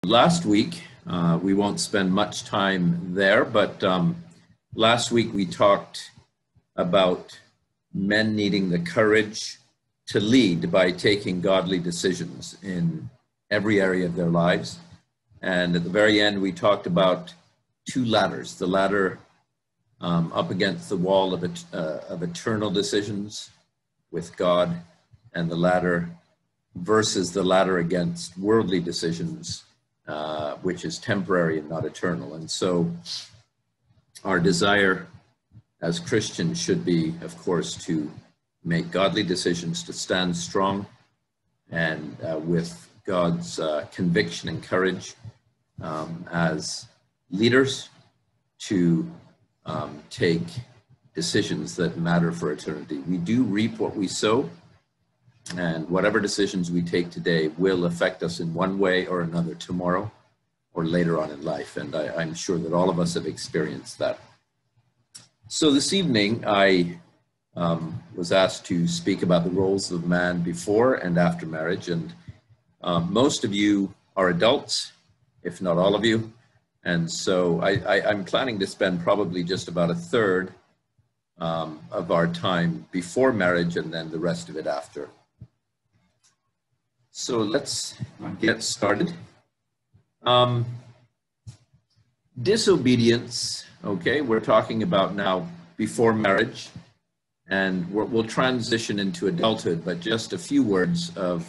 Last week, we won't spend much time there, but last week we talked about men needing the courage to lead by taking godly decisions in every area of their lives. And at the very end, we talked about two ladders, the ladder up against the wall of eternal decisions with God, and the ladder versus the ladder against worldly decisions, which is temporary and not eternal. And so our desire as Christians should be, of course, to make godly decisions, to stand strong and with God's conviction and courage as leaders to take decisions that matter for eternity. We do reap what we sow, and whatever decisions we take today will affect us in one way or another tomorrow or later on in life. And I'm sure that all of us have experienced that. So this evening, I was asked to speak about the roles of man before and after marriage. And most of you are adults, if not all of you. And so I'm planning to spend probably just about a third of our time before marriage and then the rest of it after. So let's get started. Disobedience, okay, we're talking about now before marriage, and we'll transition into adulthood, but just a few words of,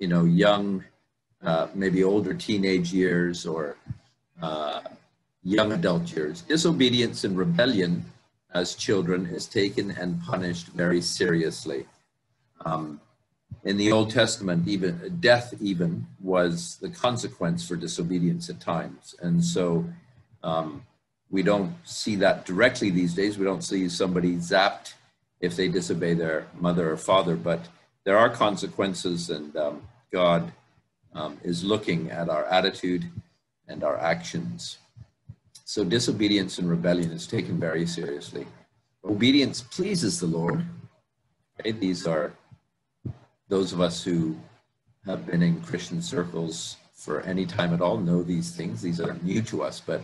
young, maybe older teenage years or young adult years. Disobedience and rebellion as children is taken and punished very seriously. In the Old Testament, even death was the consequence for disobedience at times. And so we don't see that directly these days. We don't see somebody zapped if they disobey their mother or father, but there are consequences, and God is looking at our attitude and our actions. So disobedience and rebellion is taken very seriously. Obedience pleases the Lord. Okay? These are those of us who have been in Christian circles for any time at all know these things. These are new to us, but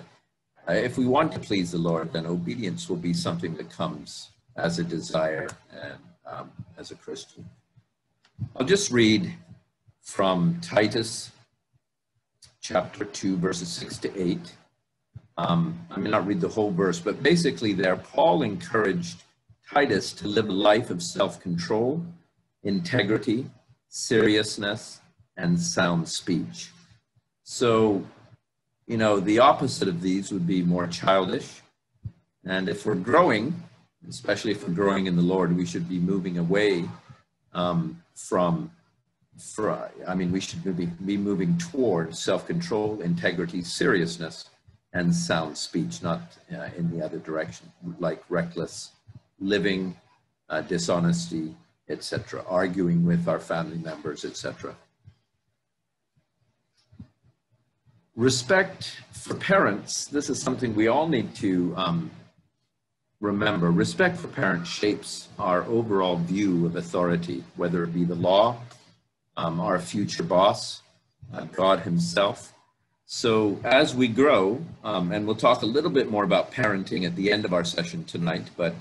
if we want to please the Lord, then obedience will be something that comes as a desire and as a Christian. I'll just read from Titus chapter 2, verses 6 to 8. I may not read the whole verse, but basically there, Paul encouraged Titus to live a life of self-control, integrity, seriousness, and sound speech. So, the opposite of these would be more childish. And if we're growing, especially if we're growing in the Lord, we should be moving away we should be moving toward self-control, integrity, seriousness, and sound speech, not in the other direction, like reckless living, dishonesty, etc., arguing with our family members, etc. Respect for parents, this is something we all need to remember. Respect for parents shapes our overall view of authority, whether it be the law, our future boss, God himself. So as we grow, and we'll talk a little bit more about parenting at the end of our session tonight, but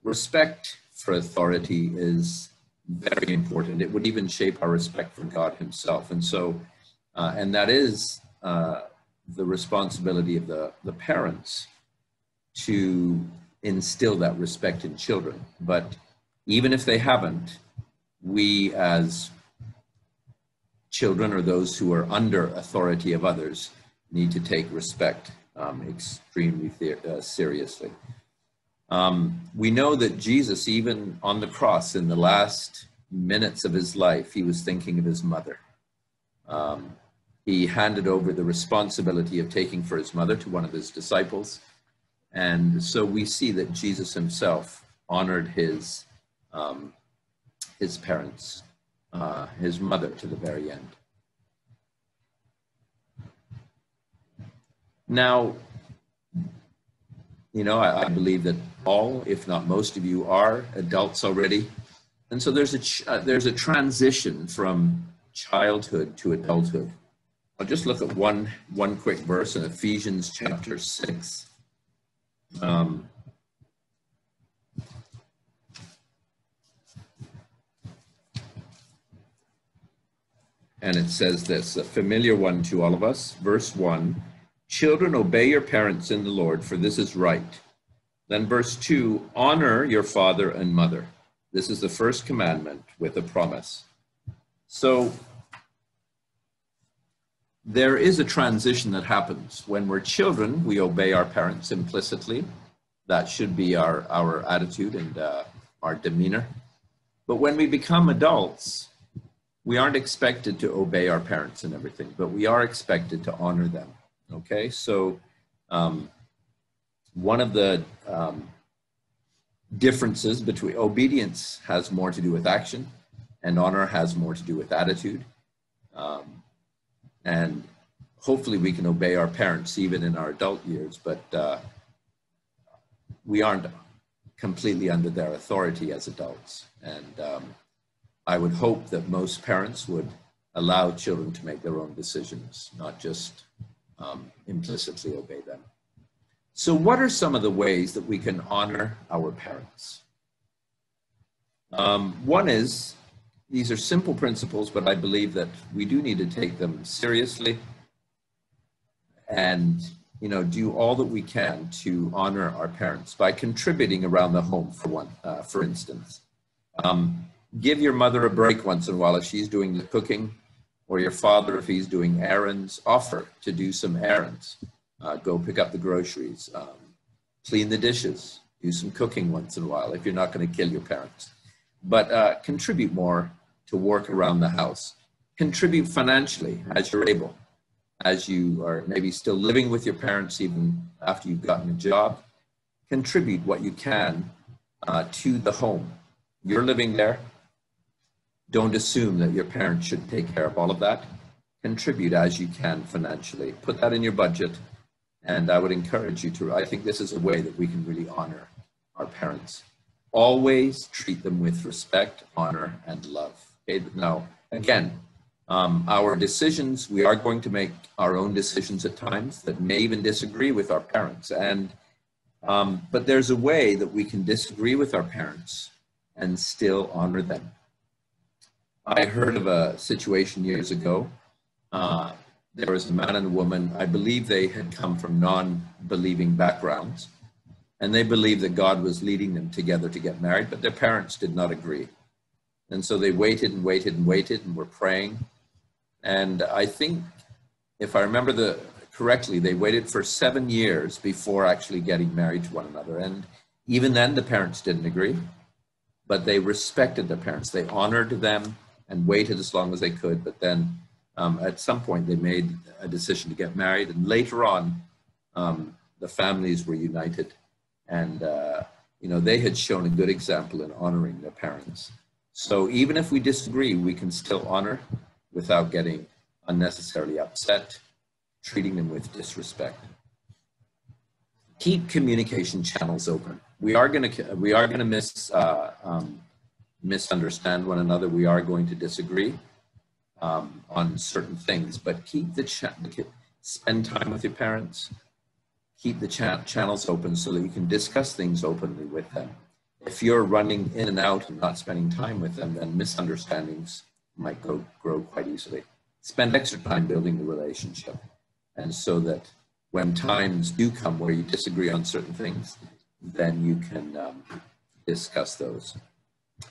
respect for authority is very important. It would even shape our respect for God himself. And so, and that is the responsibility of the parents to instill that respect in children. But even if they haven't, we as children or those who are under authority of others need to take respect extremely seriously. We know that Jesus, even on the cross in the last minutes of his life, he was thinking of his mother. He handed over the responsibility of taking for his mother to one of his disciples. And so we see that Jesus himself honored his parents, his mother, to the very end. Now, I believe that all, if not most of you, are adults already. And so there's a transition from childhood to adulthood. I'll just look at one quick verse in Ephesians chapter 6. And it says this, a familiar one to all of us, verse 1, children, obey your parents in the Lord, for this is right. Then verse 2, honor your father and mother. This is the first commandment with a promise. So there is a transition that happens. When we're children, we obey our parents implicitly. That should be our attitude and our demeanor. But when we become adults, we aren't expected to obey our parents and everything, but we are expected to honor them. Okay, so one of the differences between obedience has more to do with action, and honor has more to do with attitude. And hopefully we can obey our parents even in our adult years, but we aren't completely under their authority as adults. And I would hope that most parents would allow children to make their own decisions, not just implicitly obey them. So what are some of the ways that we can honor our parents? One is, these are simple principles, but I believe that we do need to take them seriously and, do all that we can to honor our parents by contributing around the home, for instance. Give your mother a break once in a while if she's doing the cooking, or your father if he's doing errands. Offer to do some errands. Go pick up the groceries, clean the dishes, do some cooking once in a while if you're not going to kill your parents. But contribute more to work around the house. Contribute financially as you're able. As you are maybe still living with your parents even after you've gotten a job, contribute what you can to the home. You're living there. Don't assume that your parents should take care of all of that. Contribute as you can financially. Put that in your budget. And I would encourage you to, I think this is a way that we can really honor our parents. Always treat them with respect, honor, and love. Okay? Now, again, our decisions, we are going to make our own decisions at times that may even disagree with our parents. But there's a way that we can disagree with our parents and still honor them. I heard of a situation years ago. There was a man and a woman, I believe they had come from non-believing backgrounds, and they believed that God was leading them together to get married, but their parents did not agree. And so they waited and waited and waited and were praying. And I think, if I remember correctly, they waited for 7 years before actually getting married to one another. And even then, the parents didn't agree, but they respected their parents. They honored them and waited as long as they could. But then at some point, they made a decision to get married. And later on, the families were united. And, they had shown a good example in honoring their parents. So even if we disagree, we can still honor without getting unnecessarily upset, treating them with disrespect. Keep communication channels open. We are going to misunderstand one another. We are going to disagree on certain things, but spend time with your parents. Keep the channels open so that you can discuss things openly with them. If you're running in and out and not spending time with them, then misunderstandings might grow quite easily. Spend extra time building the relationship, and so that when times do come where you disagree on certain things, then you can discuss those.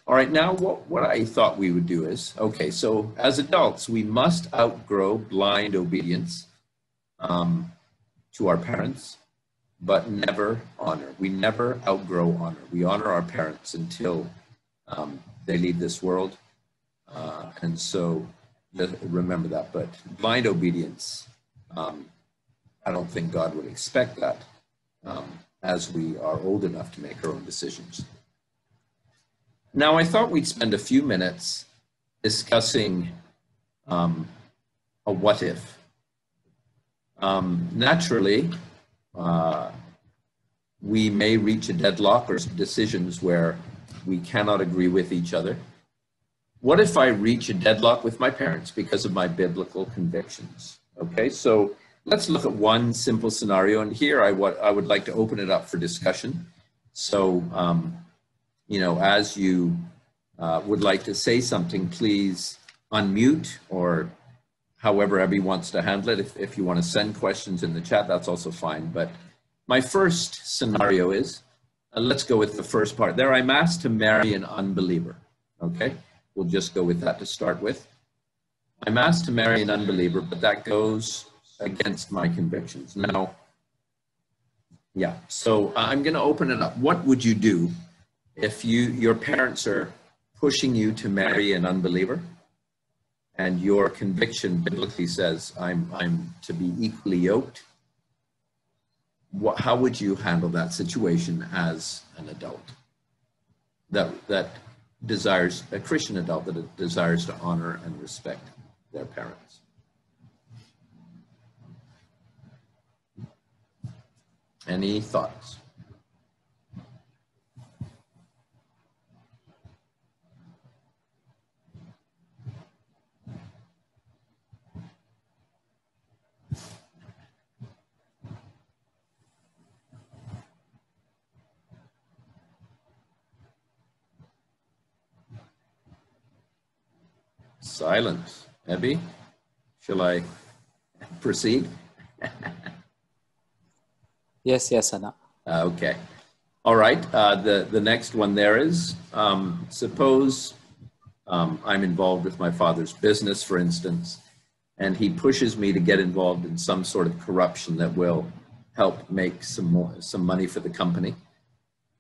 All right, now what I thought we would do is, okay, so as adults, we must outgrow blind obedience to our parents, but never honor. We never outgrow honor. We honor our parents until they leave this world. And so remember that. But blind obedience, I don't think God would expect that as we are old enough to make our own decisions. Now, I thought we'd spend a few minutes discussing a what if. Naturally, we may reach a deadlock or some decisions where we cannot agree with each other. What if I reach a deadlock with my parents because of my biblical convictions? Okay, so let's look at one simple scenario, and here I would like to open it up for discussion. So, you know, as you would like to say something, please unmute, or however Abby wants to handle it. If you want to send questions in the chat, that's also fine. But my first scenario is, let's go with the first part there. I'm asked to marry an unbeliever. Okay, we'll just go with that to start with. I'm asked to marry an unbeliever, but that goes against my convictions. Now, yeah, so I'm going to open it up. What would you do if your parents are pushing you to marry an unbeliever, and your conviction biblically says I'm to be equally yoked? How would you handle that situation as an adult that desires, a Christian adult that desires to honor and respect their parents? Any thoughts? Silence. Abby, shall I proceed? Yes, Anna. Okay. All right. The next one there is, suppose I'm involved with my father's business, for instance, and he pushes me to get involved in some sort of corruption that will help make some money for the company.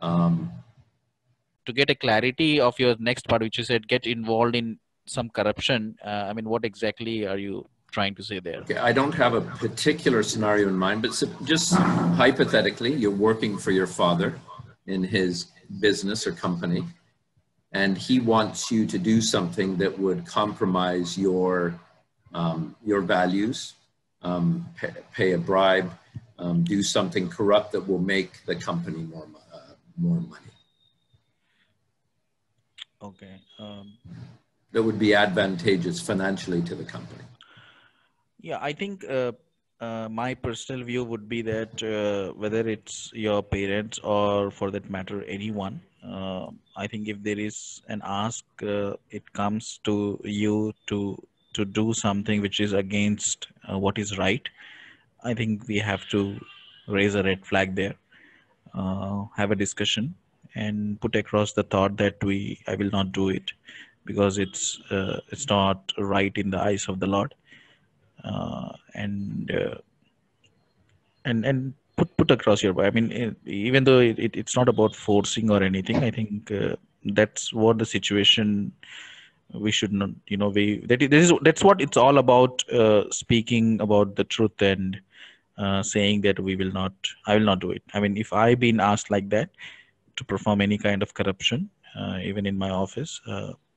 To get a clarity of your next part, which you said, get involved in some corruption. I mean, what exactly are you trying to say there? Okay, I don't have a particular scenario in mind, but just hypothetically, you're working for your father in his business or company, and he wants you to do something that would compromise your values, pay a bribe, do something corrupt that will make the company more money. Okay. That would be advantageous financially to the company. Yeah, I think my personal view would be that whether it's your parents or, for that matter, anyone, I think if there is an ask, it comes to you to do something which is against what is right. I think we have to raise a red flag there, have a discussion, and put across the thought that I will not do it because it's not right in the eyes of the Lord. And put across your, I mean, even though it's not about forcing or anything, I think that's what the situation we should not, that's what it's all about, speaking about the truth and saying that I will not do it. I mean, if I've been asked like that to perform any kind of corruption, even in my office,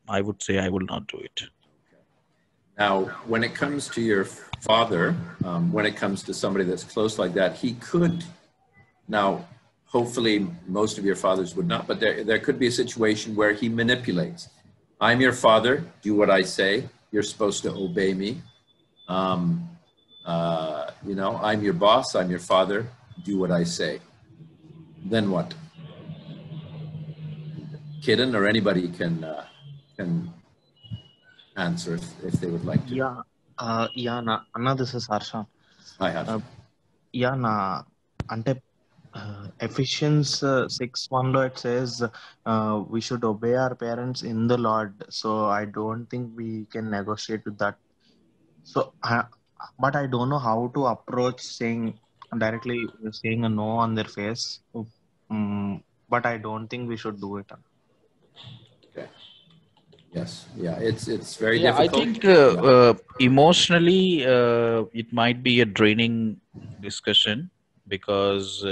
I would say I will not do it. Now, when it comes to your father, when it comes to somebody that's close like that, he could, now, hopefully most of your fathers would not, but there could be a situation where he manipulates. I'm your father, do what I say, you're supposed to obey me. I'm your boss, I'm your father, do what I say. Then what? Kidden or anybody can answer if they would like to. Anna, this is Harsha. Hi, Harsha. Ante Ephesians 6:1 it says we should obey our parents in the Lord. So I don't think we can negotiate with that. So, but I don't know how to approach directly saying a no on their face. But I don't think we should do it. Okay. Yes. Yeah. It's very difficult. I think emotionally, it might be a draining discussion because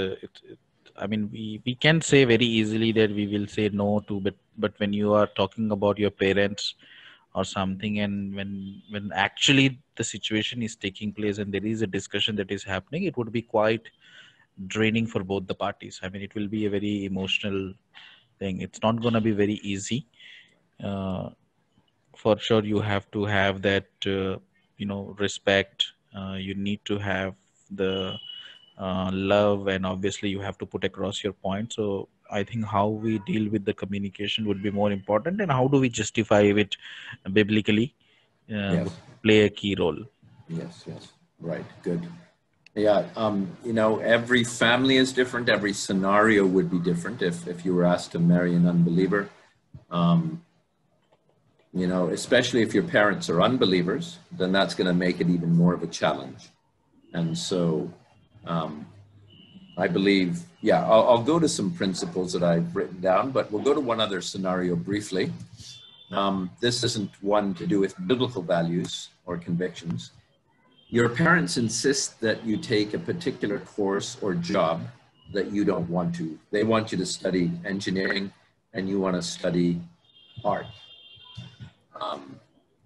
I mean, we can say very easily that we will say no to, but when you are talking about your parents or something, and when actually the situation is taking place and there is a discussion that is happening, it would be quite draining for both the parties. I mean, it will be a very emotional thing. It's not going to be very easy. For sure, you have to have that respect You need to have the love, and obviously you have to put across your point. So I think how we deal with the communication would be more important, and how do we justify it biblically would Yes. play a key role. Yes. Yes. Right. Good. Yeah. You know, every family is different. Every scenario would be different. If you were asked to marry an unbeliever, you know, especially if your parents are unbelievers, then that's going to make it even more of a challenge. And so, I believe, yeah, I'll go to some principles that I've written down, but we'll go to one other scenario briefly. This isn't one to do with biblical values or convictions. Your parents insist that you take a particular course or job that you don't want to. They want you to study engineering and you want to study art,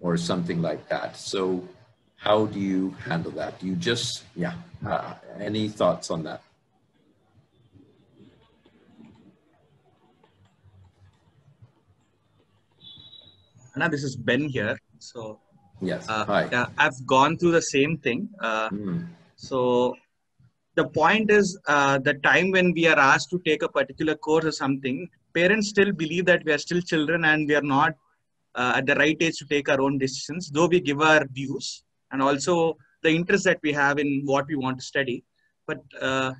or something like that. So how do you handle that? Do you just, any thoughts on that? Anna, this is Ben here. So, Yes. Hi. yeah, I've gone through the same thing. So, the point is, the time when we are asked to take a particular course or something, parents still believe that we are still children and we are not at the right age to take our own decisions, though we give our views and also the interest that we have in what we want to study. But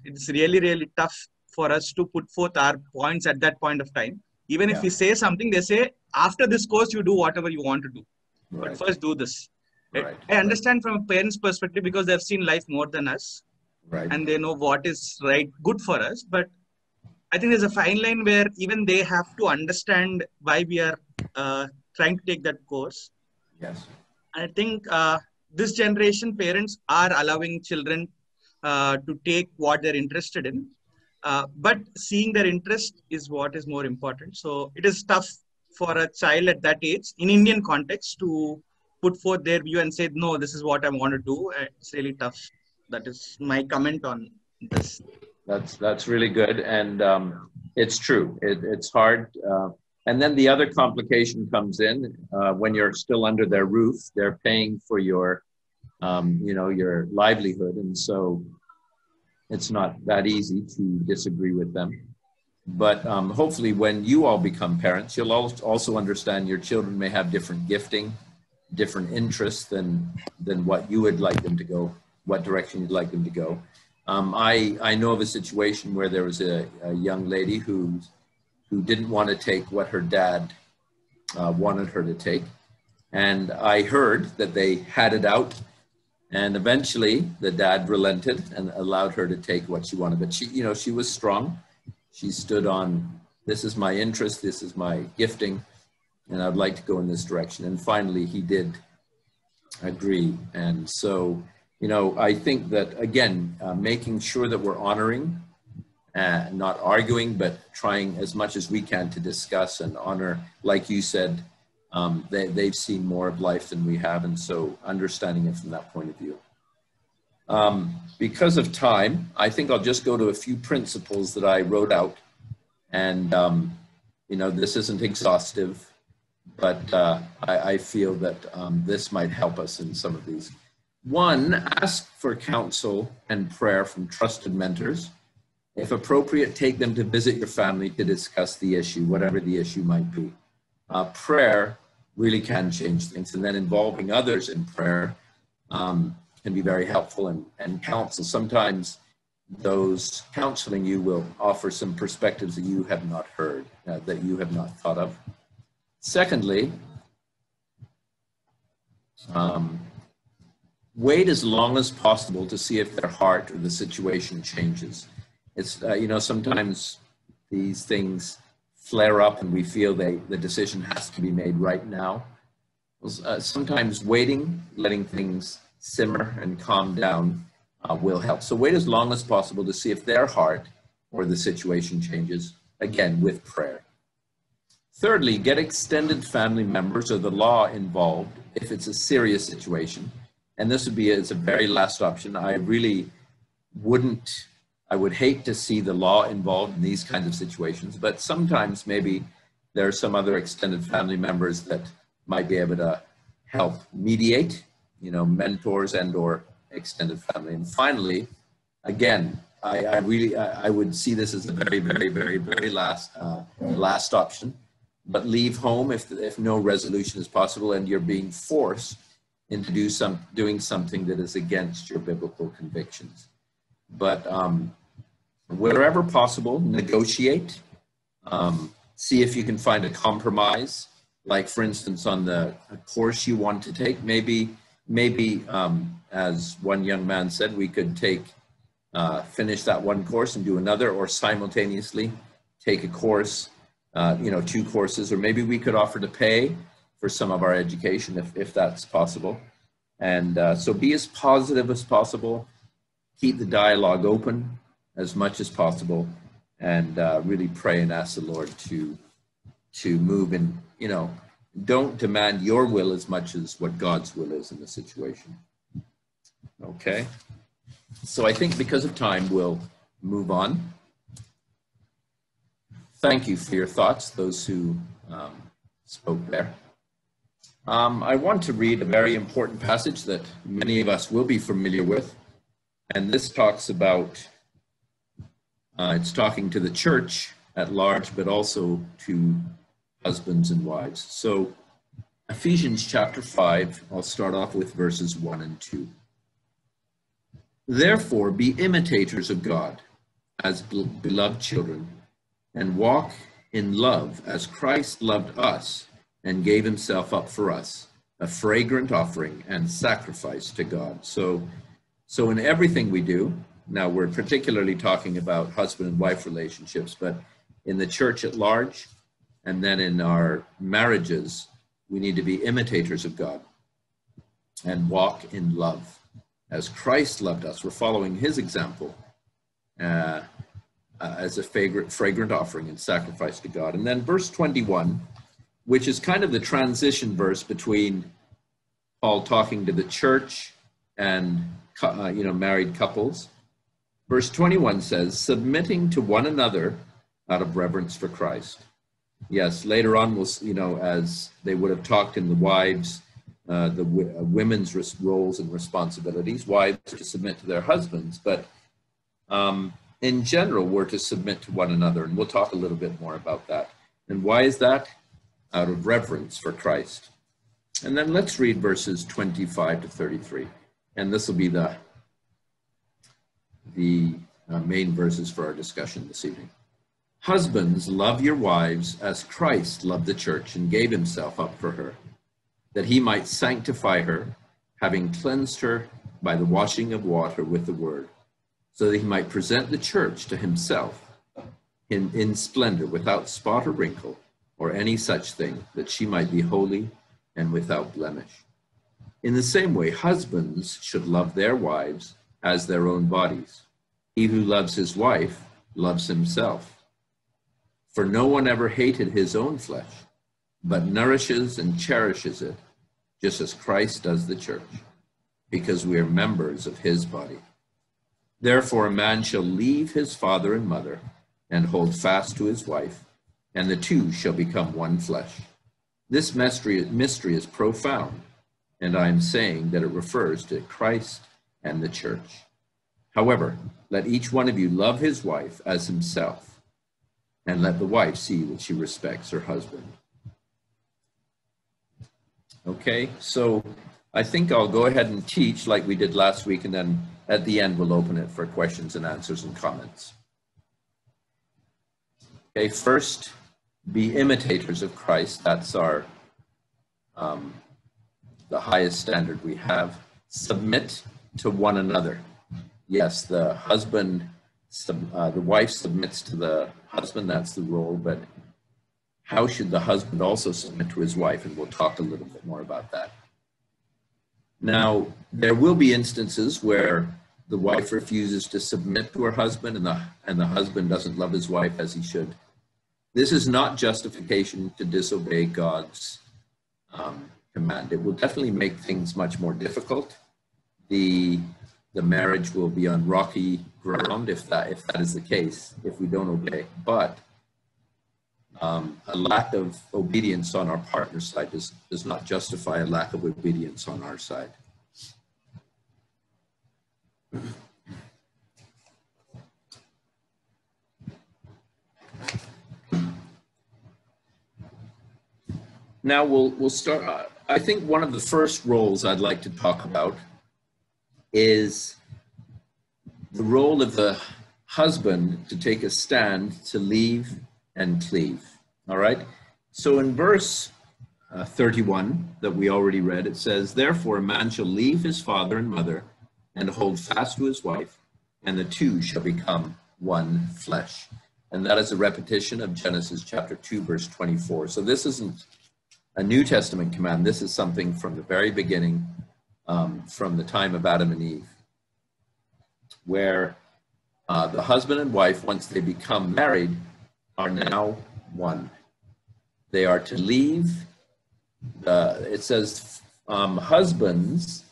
it's really, really tough for us to put forth our points at that point of time. Even if we say something, they say, after this course, you do whatever you want to do. Right. But first do this. Right. I understand from a parent's perspective because they've seen life more than us. Right. And they know what is right, good for us. But I think there's a fine line where even they have to understand why we are trying to take that course. Yes. I think this generation, parents are allowing children to take what they're interested in. But seeing their interest is what is more important. So it is tough for a child at that age, in Indian context, to put forth their view and say, no, this is what I want to do. It's really tough. That is my comment on this. That's really good. And it's true. It's hard. And then the other complication comes in when you're still under their roof. They're paying for your, your livelihood. And so it's not that easy to disagree with them. But hopefully when you all become parents, you'll also understand your children may have different gifting, different interests than what you would like them to go, what direction you'd like them to go. I know of a situation where there was a young lady who didn't want to take what her dad wanted her to take. And I heard that they had it out. And eventually the dad relented and allowed her to take what she wanted. But she was strong. She stood on, this is my interest, this is my gifting, and I'd like to go in this direction. And finally, he did agree. And so, I think that, again, making sure that we're honoring, not arguing, but trying as much as we can to discuss and honor, like you said, they've seen more of life than we have. And so understanding it from that point of view. Because of time, I think I'll just go to a few principles that I wrote out. And, this isn't exhaustive, but I feel that this might help us in some of these. One, ask for counsel and prayer from trusted mentors. If appropriate, take them to visit your family to discuss the issue, whatever the issue might be. Prayer really can change things. And then involving others in prayer can be very helpful, and counsel. Sometimes those counseling you will offer some perspectives that you have not heard, that you have not thought of. Secondly, wait as long as possible to see if their heart or the situation changes. It's, sometimes these things flare up and we feel the decision has to be made right now. Sometimes waiting, letting things simmer and calm down will help. So wait as long as possible to see if their heart or the situation changes, again, with prayer. Thirdly, get extended family members or the law involved if it's a serious situation. And this would be as a very last option. I would hate to see the law involved in these kinds of situations, but sometimes maybe there are some other extended family members that might be able to help mediate, mentors and or extended family. And finally, again, I would see this as the very last option, but leave home if no resolution is possible and you're being forced into doing something that is against your biblical convictions. But wherever possible, negotiate. See if you can find a compromise. Like, for instance, on the course you want to take, maybe as one young man said, we could finish that one course and do another, or simultaneously take a course, 2 courses, or maybe we could offer to pay for some of our education if that's possible. And so be as positive as possible, keep the dialogue open as much as possible, and really pray and ask the Lord to move in, don't demand your will as much as what God's will is in the situation. Okay. So I think because of time, we'll move on. Thank you for your thoughts, those who spoke there. I want to read a very important passage that many of us will be familiar with. And this talks about, it's talking to the church at large, but also to husbands and wives. So Ephesians chapter 5, I'll start off with verses 1 and 2. Therefore, be imitators of God as beloved children, and walk in love as Christ loved us and gave himself up for us, a fragrant offering and sacrifice to God. So in everything we do, now we're particularly talking about husband and wife relationships, but in the church at large, and then in our marriages, we need to be imitators of God and walk in love as Christ loved us. We're following his example as a fragrant offering and sacrifice to God. And then verse 21, which is kind of the transition verse between Paul talking to the church and married couples. Verse 21 says, submitting to one another out of reverence for Christ. Yes, later on, we'll, as they would have talked in the wives, the women's roles and responsibilities, wives to submit to their husbands, but in general, we're to submit to one another, and we'll talk a little bit more about that. And why is that? Out of reverence for Christ. And then let's read verses 25 to 33, and this will be the main verses for our discussion this evening. Husbands, love your wives as Christ loved the church and gave himself up for her, that he might sanctify her, having cleansed her by the washing of water with the word, so that he might present the church to himself in splendor, without spot or wrinkle, or any such thing, that she might be holy and without blemish. In the same way, husbands should love their wives as their own bodies. He who loves his wife loves himself. For no one ever hated his own flesh, but nourishes and cherishes it, just as Christ does the church, because we are members of his body. Therefore, a man shall leave his father and mother and hold fast to his wife, and the two shall become one flesh. This mystery is profound, and I am saying that it refers to Christ and the church. However, let each one of you love his wife as himself, and let the wife see that she respects her husband. Okay, so I think I'll go ahead and teach like we did last week, and then at the end we'll open it for questions and answers and comments. Okay, first, be imitators of Christ. That's our the highest standard we have. Submit to one another. Yes, the wife submits to the husband, that's the role, but how should the husband also submit to his wife? And we'll talk a little bit more about that. Now, there will be instances where the wife refuses to submit to her husband and the husband doesn't love his wife as he should. This is not justification to disobey God's command. It will definitely make things much more difficult. The marriage will be on rocky ground if that is the case, if we don't obey. But a lack of obedience on our partner's side does not justify a lack of obedience on our side. Now we'll start. I think one of the first roles I'd like to talk about is the role of the husband to take a stand to leave and cleave. All right. So in verse 31 that we already read, it says, "Therefore a man shall leave his father and mother and hold fast to his wife, and the two shall become one flesh." And that is a repetition of Genesis chapter 2, verse 24. So this isn't a New Testament command. This is something from the very beginning, from the time of Adam and Eve, where the husband and wife, once they become married, are now one. They are to leave. It says husbands,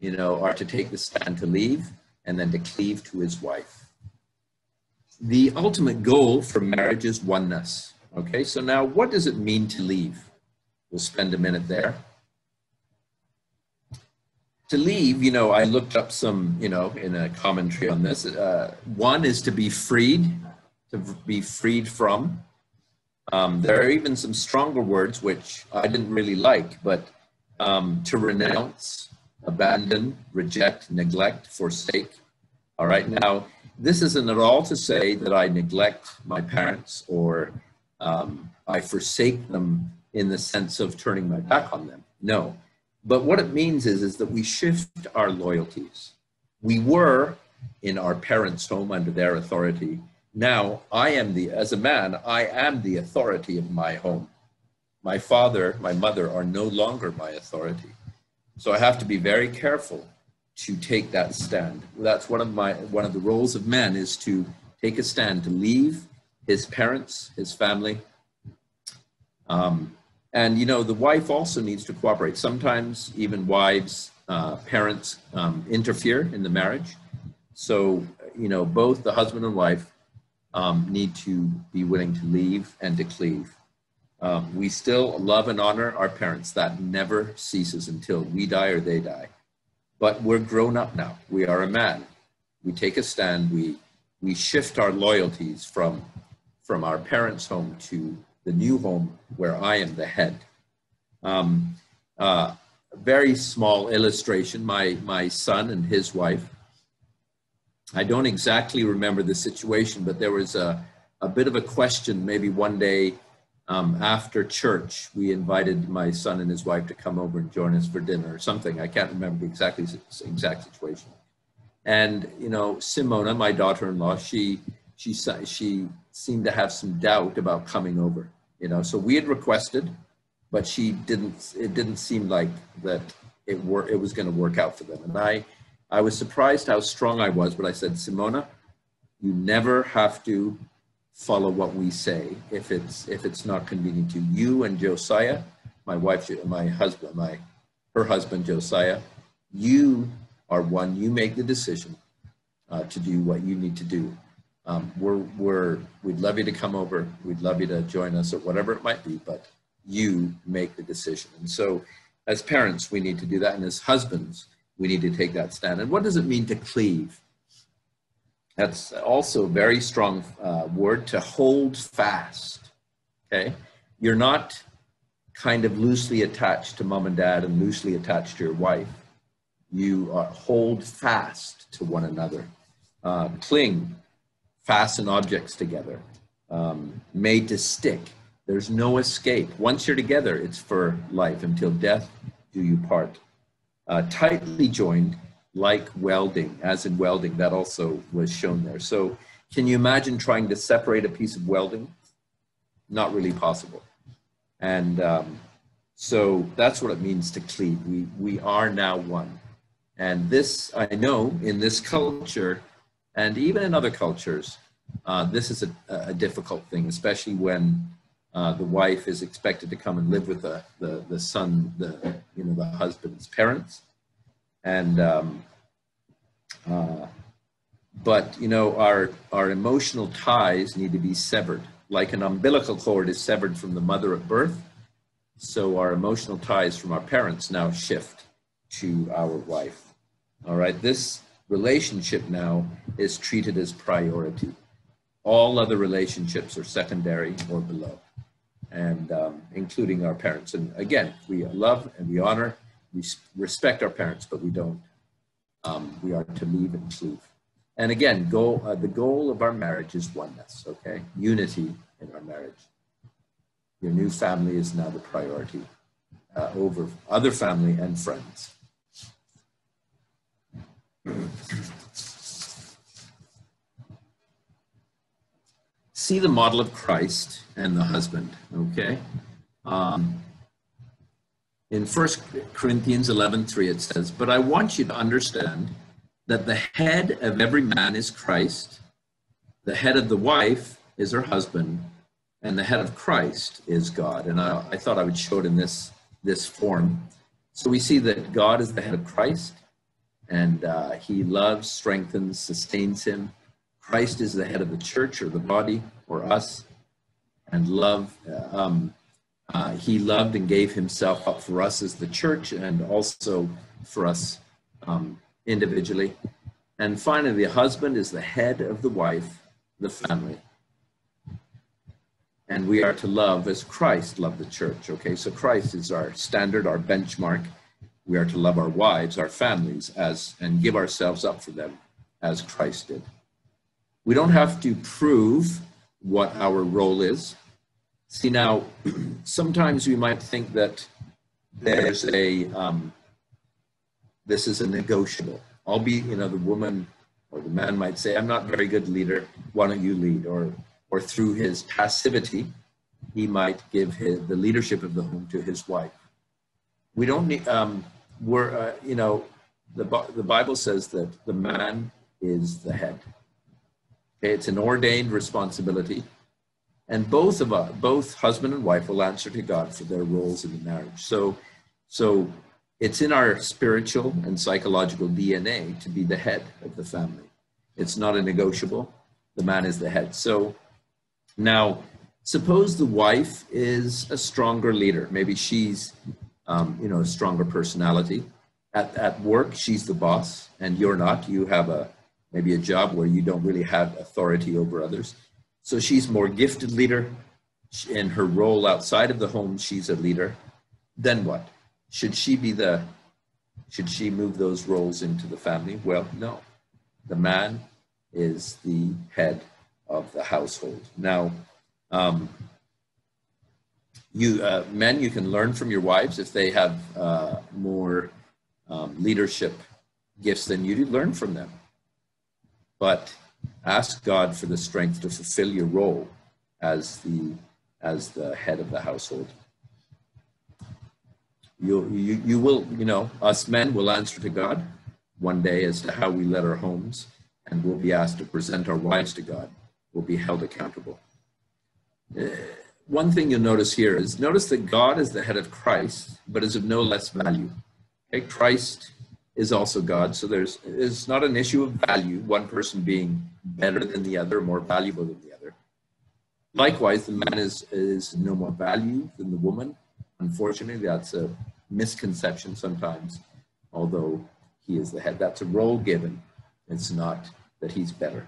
are to take the stand to leave and then to cleave to his wife. The ultimate goal for marriage is oneness. Okay, so now what does it mean to leave? We'll spend a minute there. To leave, I looked up some, in a commentary on this. One is to be freed from. There are even some stronger words, which I didn't really like, but to renounce, abandon, reject, neglect, forsake. All right, now, this isn't at all to say that I neglect my parents or I forsake them in the sense of turning my back on them. No, but what it means is that we shift our loyalties. We were in our parents' home under their authority. Now, as a man, I am the authority of my home. My father, my mother are no longer my authority. So I have to be very careful to take that stand. That's one of the roles of man, is to take a stand, to leave his parents, his family. And the wife also needs to cooperate. Sometimes even wives, parents interfere in the marriage. So, both the husband and wife need to be willing to leave and to cleave. We still love and honor our parents. That never ceases until we die or they die. But we're grown up now. We are a man. We take a stand. We shift our loyalties from our parents' home to the new home where I am the head. Very small illustration. My son and his wife, I don't exactly remember the situation, but there was a bit of a question. Maybe one day after church, we invited my son and his wife to come over and join us for dinner or something. I can't remember the exact situation. And, Simona, my daughter-in-law, she seemed to have some doubt about coming over, so we had requested, but it didn't seem like that it was going to work out for them. And I was surprised how strong I was, but I said, Simona, you never have to follow what we say if it's not convenient to you. And Josiah, her husband Josiah, you are one. You make the decision to do what you need to do. We'd love you to come over. We'd love you to join us or whatever it might be, but you make the decision. And so as parents, we need to do that. And as husbands, we need to take that stand. And what does it mean to cleave? That's also a very strong word, to hold fast, okay? You're not kind of loosely attached to mom and dad and loosely attached to your wife. You hold fast to one another. Cling, fasten objects together, made to stick. There's no escape. Once you're together, it's for life. Until death do you part. Tightly joined, like welding, as in welding, that also was shown there. So can you imagine trying to separate a piece of welding? Not really possible. And so that's what it means to cleave. We are now one. And this, I know, in this culture, and even in other cultures, this is a difficult thing, especially when the wife is expected to come and live with the son, the husband's parents. And but our emotional ties need to be severed. Like an umbilical cord is severed from the mother at birth, so our emotional ties from our parents now shift to our wife. All right, this relationship now is treated as priority. All other relationships are secondary or below. and including our parents. And again, we love and we honor, we respect our parents, but we don't. We are to leave and cleave. And again, the goal of our marriage is oneness, okay? Unity in our marriage. Your new family is now the priority over other family and friends. See the model of Christ and the husband, okay? In 1 Corinthians 11:3 it says, "But I want you to understand that the head of every man is Christ, the head of the wife is her husband, and the head of Christ is God." And I thought I would show it in this form. So we see that God is the head of Christ, and he loves, strengthens, sustains him. Christ is the head of the church, or the body, or us, and he loved and gave himself up for us as the church, and also for us individually. And finally, the husband is the head of the wife, the family. And we are to love as Christ loved the church, okay? So Christ is our standard, our benchmark. We are to love our wives, our families, and give ourselves up for them as Christ did. We don't have to prove what our role is. See, now, sometimes we might think that there's this is a negotiable. I'll be, the woman or the man might say, "I'm not a very good leader, why don't you lead?" Or through his passivity, he might give the leadership of the home to his wife. We don't need, the Bible says that the man is the head. Okay, it's an ordained responsibility. And both husband and wife will answer to God for their roles in the marriage. So it's in our spiritual and psychological DNA to be the head of the family. It's not a negotiable. The man is the head. So now, suppose the wife is a stronger leader. Maybe she's, a stronger personality. At work, she's the boss, and you're not. You have maybe a job where you don't really have authority over others. So she's more gifted leader. In her role outside of the home, she's a leader. Then what? Should she move those roles into the family? Well, no. The man is the head of the household. Now, men, you can learn from your wives if they have more leadership gifts than you do. Learn from them. But ask God for the strength to fulfill your role as the head of the household. You will, us men will answer to God one day as to how we led our homes, and we'll be asked to present our wives to God. We'll be held accountable. One thing you'll notice here is, notice that God is the head of Christ, but is of no less value. Okay? Christ is also God, so it's not an issue of value, one person being better than the other, more valuable than the other. Likewise, the man is no more value than the woman. Unfortunately, that's a misconception sometimes, although he is the head. That's a role given. It's not that he's better.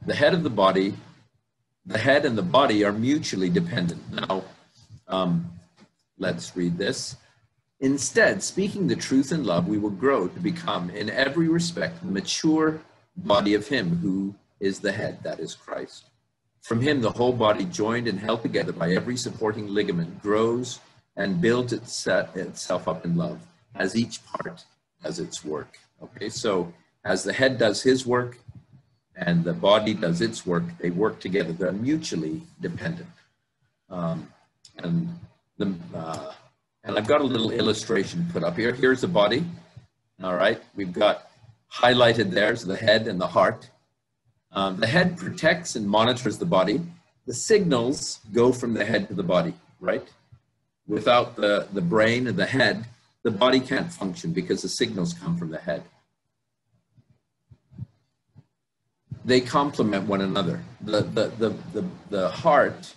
The head and the body are mutually dependent. Now, let's read this. Instead, speaking the truth in love, we will grow to become, in every respect, the mature body of him who is the head, that is Christ. From him, the whole body, joined and held together by every supporting ligament, grows and builds itself up in love, as each part does its work. Okay, so as the head does his work and the body does its work, they work together. They're mutually dependent. And I've got a little illustration put up here. Here's the body. All right, we've got highlighted there's the head and the heart. The head protects and monitors the body. The signals go from the head to the body, right? Without the brain and the head, the body can't function because the signals come from the head. They complement one another. The heart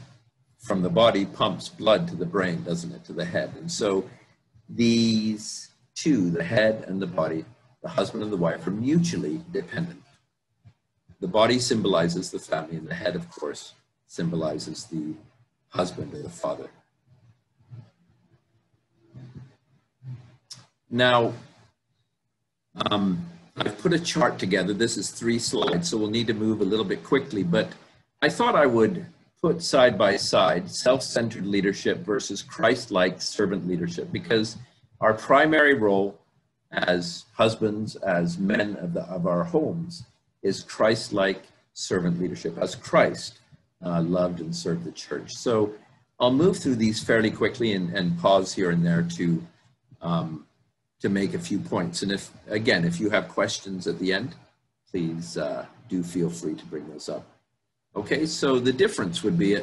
from the body pumps blood to the brain, doesn't it, to the head. And so these two, the head and the body, the husband and the wife, are mutually dependent. The body symbolizes the family, and the head, of course, symbolizes the husband or the father. Now, I've put a chart together. This is 3 slides, so we'll need to move a little bit quickly, but I thought I would put side by side self-centered leadership versus Christ-like servant leadership, because our primary role as husbands, as men of our homes, is Christ-like servant leadership, as Christ loved and served the church. So I'll move through these fairly quickly and pause here and there to make a few points. And if you have questions at the end, please do feel free to bring those up. Okay, so the difference would be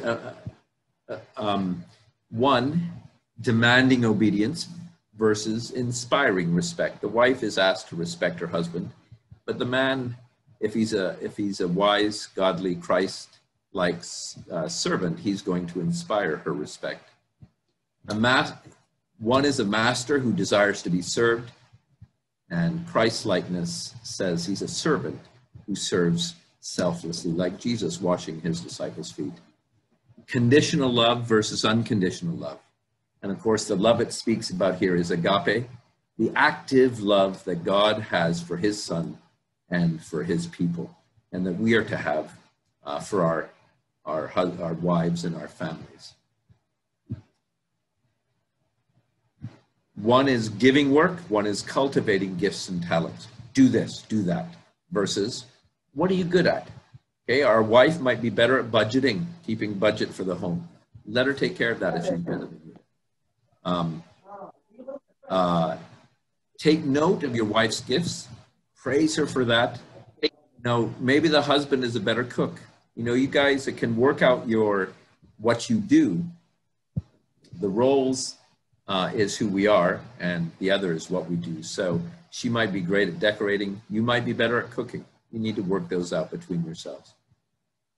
one, demanding obedience versus inspiring respect. The wife is asked to respect her husband, but the man, if he's a wise, godly, Christ-like servant, he's going to inspire her respect. One is a master who desires to be served, and Christ-likeness says he's a servant who serves selflessly, like Jesus washing his disciples' feet. Conditional love versus unconditional love. And of course, the love it speaks about here is agape, the active love that God has for his son and for his people, and that we are to have for our wives and our families. One is giving work, one is cultivating gifts and talents. Do this, do that, versus what are you good at? Okay, our wife might be better at budgeting, keeping budget for the home. Let her take care of that if she's better than you. Take note of your wife's gifts. Praise her for that. Maybe the husband is a better cook. You guys can work out what you do. The roles is who we are, and the other is what we do. So she might be great at decorating. You might be better at cooking. You need to work those out between yourselves.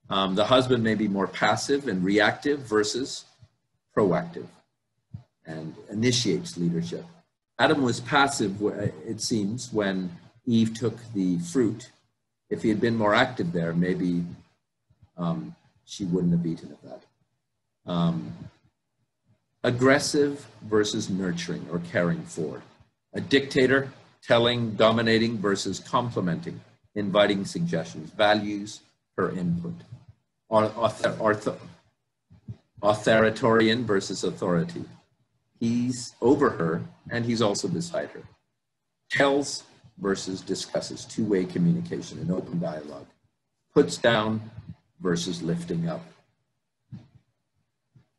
The husband may be more passive and reactive versus proactive and initiates leadership. Adam was passive, it seems, when Eve took the fruit. If he had been more active there, maybe she wouldn't have eaten of that. Aggressive versus nurturing or caring for. A dictator, telling, dominating versus complimenting, inviting suggestions, values her input. Authoritarian versus authority. He's over her and he's also beside her. Tells versus discusses, two-way communication and open dialogue. Puts down versus lifting up.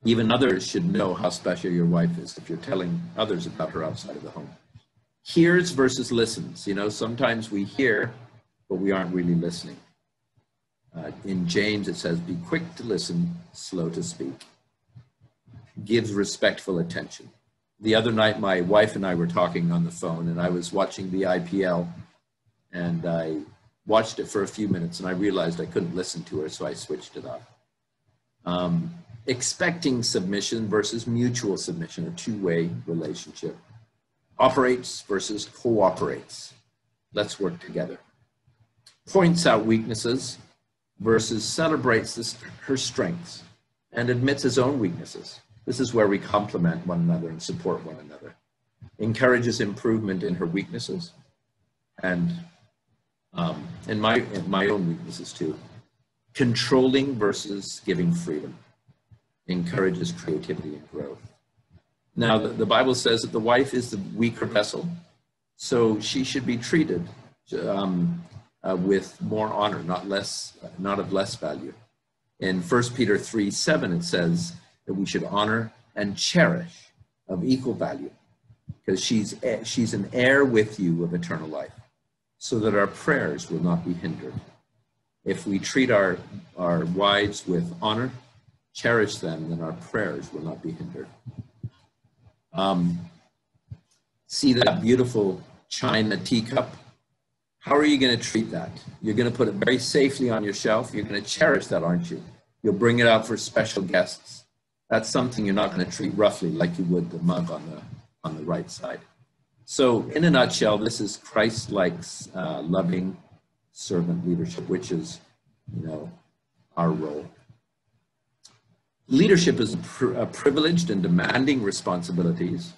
Even others should know how special your wife is if you're telling others about her outside of the home. Hears versus listens. Sometimes we hear, but we aren't really listening. In James, it says, be quick to listen, slow to speak. Gives respectful attention. The other night, my wife and I were talking on the phone, and I was watching the IPL, and I watched it for a few minutes, and I realized I couldn't listen to her, so I switched it off. Expecting submission versus mutual submission, a two-way relationship. Operates versus cooperates. Let's work together. Points out weaknesses versus celebrates her strengths and admits his own weaknesses. This is where we complement one another and support one another. Encourages improvement in her weaknesses and in my own weaknesses too. Controlling versus giving freedom. Encourages creativity and growth. Now, the Bible says that the wife is the weaker vessel, so she should be treated with more honor, not of less value. In 1 Peter 3:7, it says that we should honor and cherish of equal value, because she's an heir with you of eternal life, so that our prayers will not be hindered. If we treat our wives with honor, cherish them, then our prayers will not be hindered. See that beautiful china teacup? How are you going to treat that? You're going to put it very safely on your shelf. You're going to cherish that, aren't you? You'll bring it out for special guests. That's something you're not going to treat roughly like you would the mug on the right side. So in a nutshell, this is Christ-like loving servant leadership, which is our role. Leadership is a privileged and demanding responsibilities.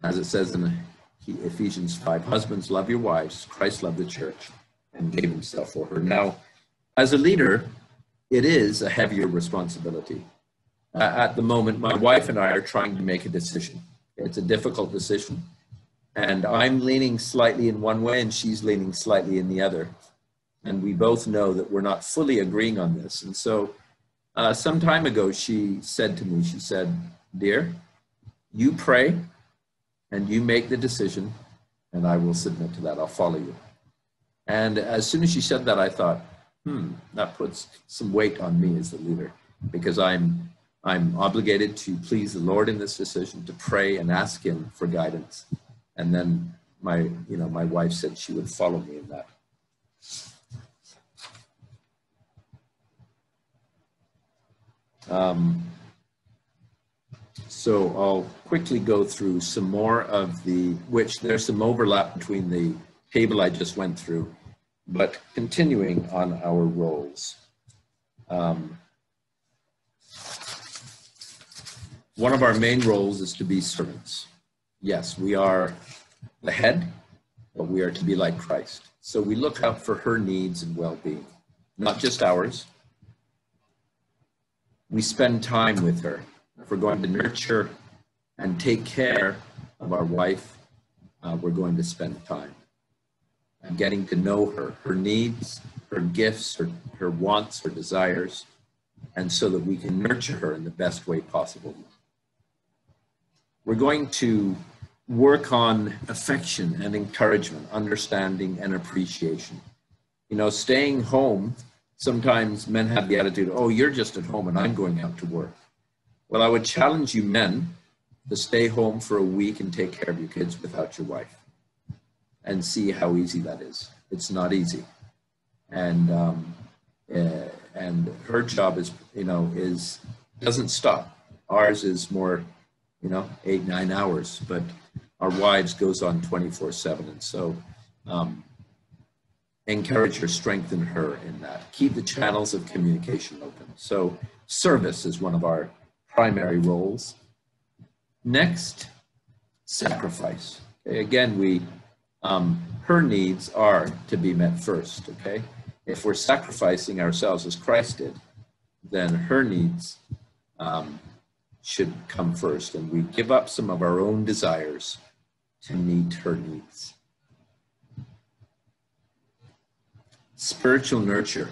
As it says in Ephesians 5, husbands, love your wives, Christ loved the church and gave himself for her. Now, as a leader, it is a heavier responsibility. At the moment, my wife and I are trying to make a decision. It's a difficult decision. And I'm leaning slightly in one way and she's leaning slightly in the other. And we both know that we're not fully agreeing on this. And so some time ago, she said to me, she said, dear, you pray and you make the decision and I will submit to that. I'll follow you. And as soon as she said that, I thought, that puts some weight on me as the leader, because I'm obligated to please the Lord in this decision, to pray and ask him for guidance. And then my wife said she would follow me in that. So I'll quickly go through some more of which there's some overlap between the table I just went through, but continuing on our roles. One of our main roles is to be servants. Yes, we are the head, but we are to be like Christ. So we look out for her needs and well-being, not just ours. We spend time with her. If we're going to nurture and take care of our wife, we're going to spend time and getting to know her, her needs, her gifts, her wants, her desires, and so that we can nurture her in the best way possible. We're going to work on affection and encouragement, understanding and appreciation. Staying home, sometimes men have the attitude, oh, you're just at home and I'm going out to work. Well, I would challenge you men to stay home for a week and take care of your kids without your wife and see how easy that is. It's not easy. And her job doesn't stop. Ours is more, 8-9 hours, but our wives goes on 24/7. And so encourage her, strengthen her in that. Keep the channels of communication open. So service is one of our primary roles. Next, sacrifice. Okay, again, her needs are to be met first, okay? If we're sacrificing ourselves as Christ did, then her needs should come first, and we give up some of our own desires to meet her needs. Spiritual nurture.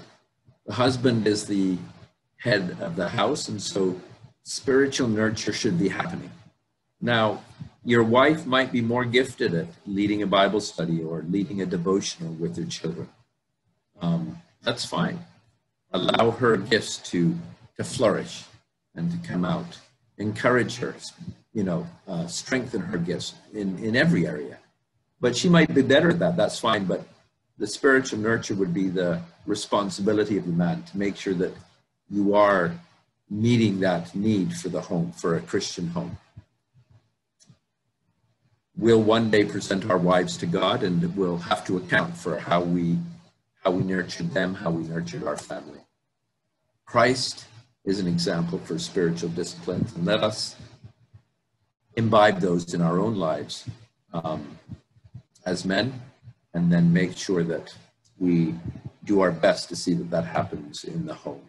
The husband is the head of the house, and so spiritual nurture should be happening. Now, your wife might be more gifted at leading a Bible study or leading a devotional with her children. That's fine. Allow her gifts to flourish and to come out. Encourage her, strengthen her gifts in every area. But she might be better at that, that's fine, but the spiritual nurture would be the responsibility of the man to make sure that you are meeting that need for the home, for a Christian home. We'll one day present our wives to God, and we'll have to account for how we nurtured them, how we nurtured our family. Christ is an example for spiritual disciplines, and let us imbibe those in our own lives as men, and then make sure that we do our best to see that that happens in the home.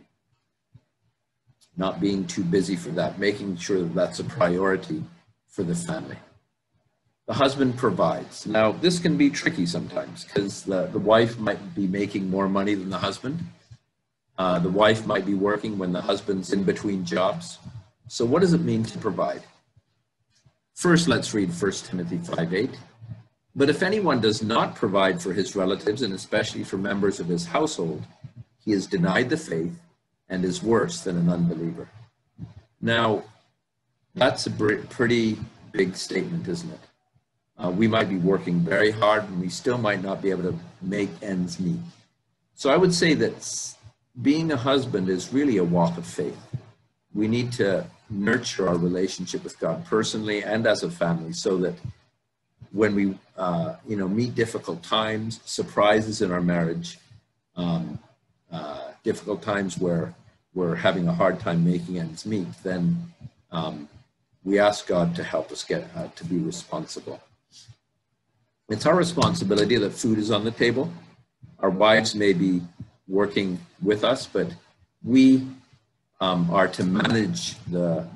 Not being too busy for that, making sure that that's a priority for the family. The husband provides. Now, this can be tricky sometimes because the wife might be making more money than the husband. The wife might be working when the husband's in between jobs. So what does it mean to provide? First, let's read 1 Timothy 5:8. But if anyone does not provide for his relatives, and especially for members of his household, he has denied the faith and is worse than an unbeliever. Now, that's a pretty big statement, isn't it? We might be working very hard and we still might not be able to make ends meet. So I would say that being a husband is really a walk of faith. We need to nurture our relationship with God personally and as a family so that when we meet difficult times, surprises in our marriage, difficult times where we're having a hard time making ends meet, then we ask God to help us get to be responsible. It's our responsibility that food is on the table. Our wives may be working with us, but we are to manage the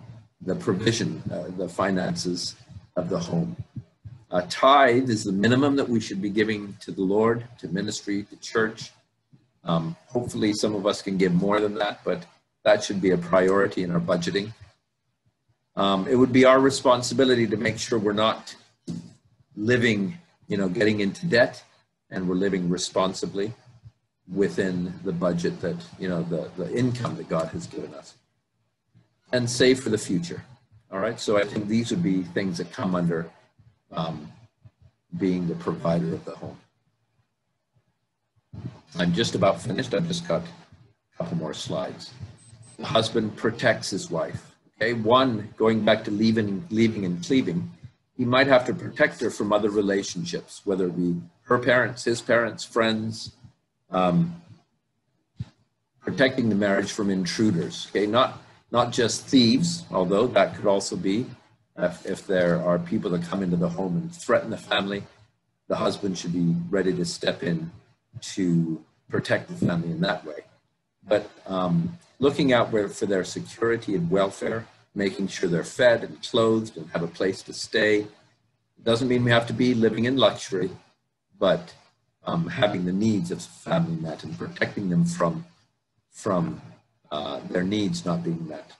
provision, the finances of the home. A tithe is the minimum that we should be giving to the Lord, to ministry, to church. Hopefully some of us can give more than that, but that should be a priority in our budgeting. It would be our responsibility to make sure we're not living, getting into debt, and we're living responsibly within the budget that, the income that God has given us, and save for the future. All right. So I think these would be things that come under being the provider of the home. I'm just about finished. I've just got a couple more slides. The husband protects his wife. Okay. One, going back to leaving and cleaving, he might have to protect her from other relationships, whether it be her parents, his parents, friends, protecting the marriage from intruders. Okay. Not just thieves, although that could also be, if there are people that come into the home and threaten the family, the husband should be ready to step in to protect the family in that way. But looking out for their security and welfare, making sure they're fed and clothed and have a place to stay. It doesn't mean we have to be living in luxury, but having the needs of the family met and protecting them from their needs not being met.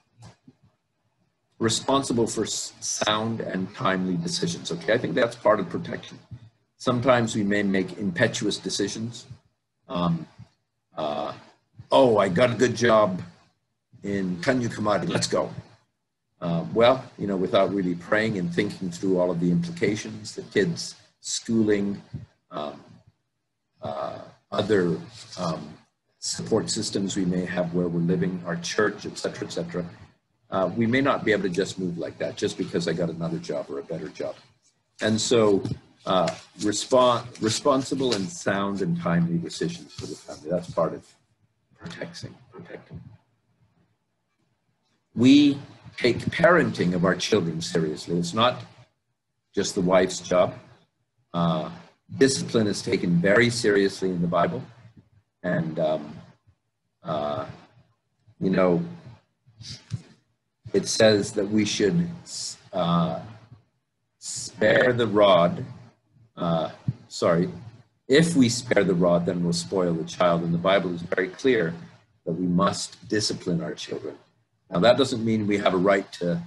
Responsible for sound and timely decisions. Okay, I think that's part of protection. Sometimes we may make impetuous decisions. Oh, I got a good job in Kanyakumari, let's go. Well, without really praying and thinking through all of the implications, the kids' schooling, other support systems we may have where we're living, our church, et cetera, we may not be able to just move like that just because I got another job or a better job. And so responsible and sound and timely decisions for the family, that's part of protecting. We take parenting of our children seriously. It's not just the wife's job. Discipline is taken very seriously in the Bible. And, it says that we should spare the rod. If we spare the rod, then we'll spoil the child. And the Bible is very clear that we must discipline our children. Now, that doesn't mean we have a right to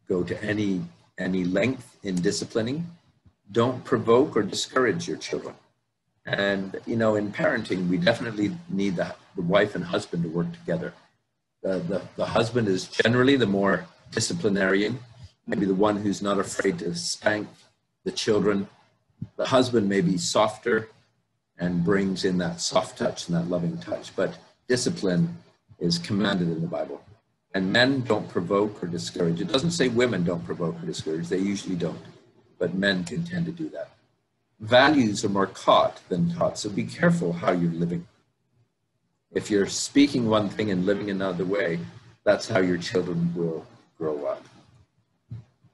go to any length in disciplining. Don't provoke or discourage your children. And, in parenting, we definitely need the wife and husband to work together. The husband is generally the more disciplinarian, maybe the one who's not afraid to spank the children. The husband may be softer and brings in that soft touch and that loving touch, but discipline is commanded in the Bible. And men don't provoke or discourage. It doesn't say women don't provoke or discourage. They usually don't, but men can tend to do that. Values are more caught than taught, so be careful how you're living. If you're speaking one thing and living another way, that's how your children will grow up.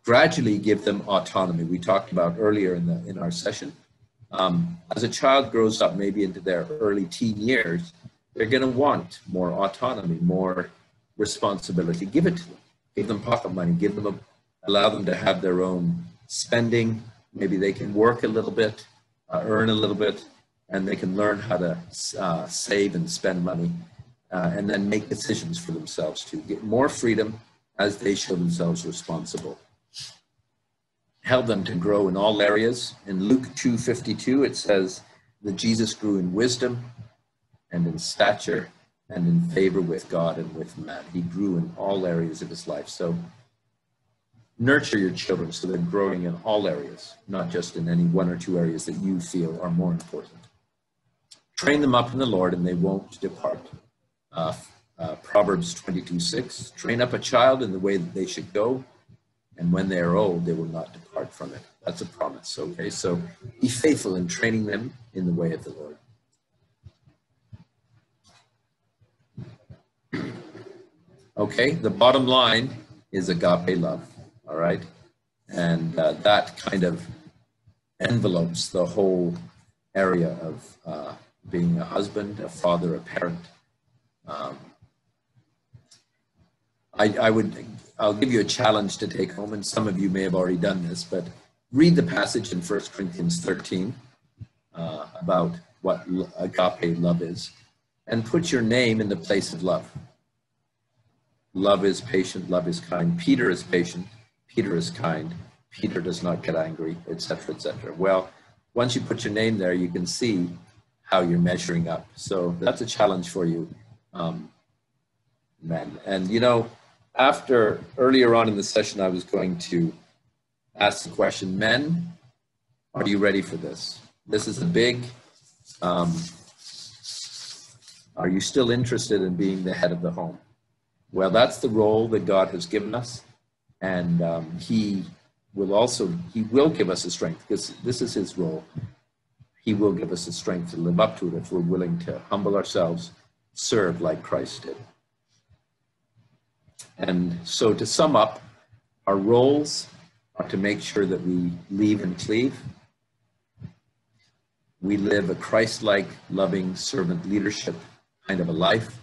Gradually give them autonomy. We talked about earlier in our session. As a child grows up, maybe into their early teen years, they're going to want more autonomy, more responsibility. Give it to them. Give them pocket money. Allow them to have their own spending. Maybe they can work a little bit, earn a little bit, and they can learn how to save and spend money, and then make decisions for themselves to get more freedom as they show themselves responsible. Help them to grow in all areas. In Luke 2:52, it says that Jesus grew in wisdom and in stature and in favor with God and with man. He grew in all areas of his life. So nurture your children so they're growing in all areas, not just in any one or two areas that you feel are more important. Train them up in the Lord and they won't depart. Proverbs 22:6, train up a child in the way that they should go, and when they are old, they will not depart from it. That's a promise, okay? So be faithful in training them in the way of the Lord. Okay, the bottom line is agape love, all right? And that kind of envelopes the whole area of being a husband, a father, a parent. I'll give you a challenge to take home, and some of you may have already done this, but read the passage in 1 Corinthians 13 about what agape love is, and put your name in the place of love. Love is patient, love is kind. Peter is patient, Peter is kind, Peter does not get angry, etc., etc. Well, once you put your name there, you can see how you're measuring up. So that's a challenge for you, men. And you know, earlier on in the session, I was going to ask the question, men, are you ready for this? This is a big, are you still interested in being the head of the home? Well, that's the role that God has given us. And he will give us the strength, because this is his role. He will give us the strength to live up to it if we're willing to humble ourselves, serve like Christ did. And so to sum up, our roles are to make sure that we leave and cleave. We live a Christ-like, loving servant leadership kind of a life.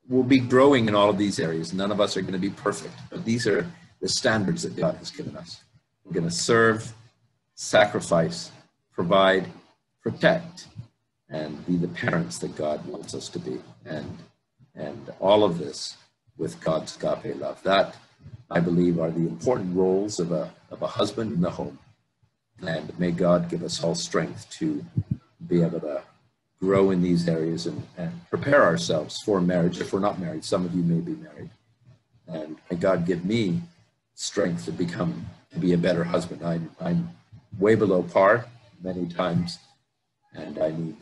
We'll be growing in all of these areas. None of us are going to be perfect, but these are the standards that God has given us. We're going to serve, sacrifice, provide, protect, and be the parents that God wants us to be. And all of this with God's agape love. That, I believe, are the important roles of a husband in the home. And may God give us all strength to be able to grow in these areas and prepare ourselves for marriage if we're not married. Some of you may be married. And may God give me strength to be a better husband. I'm way below par many times, and I need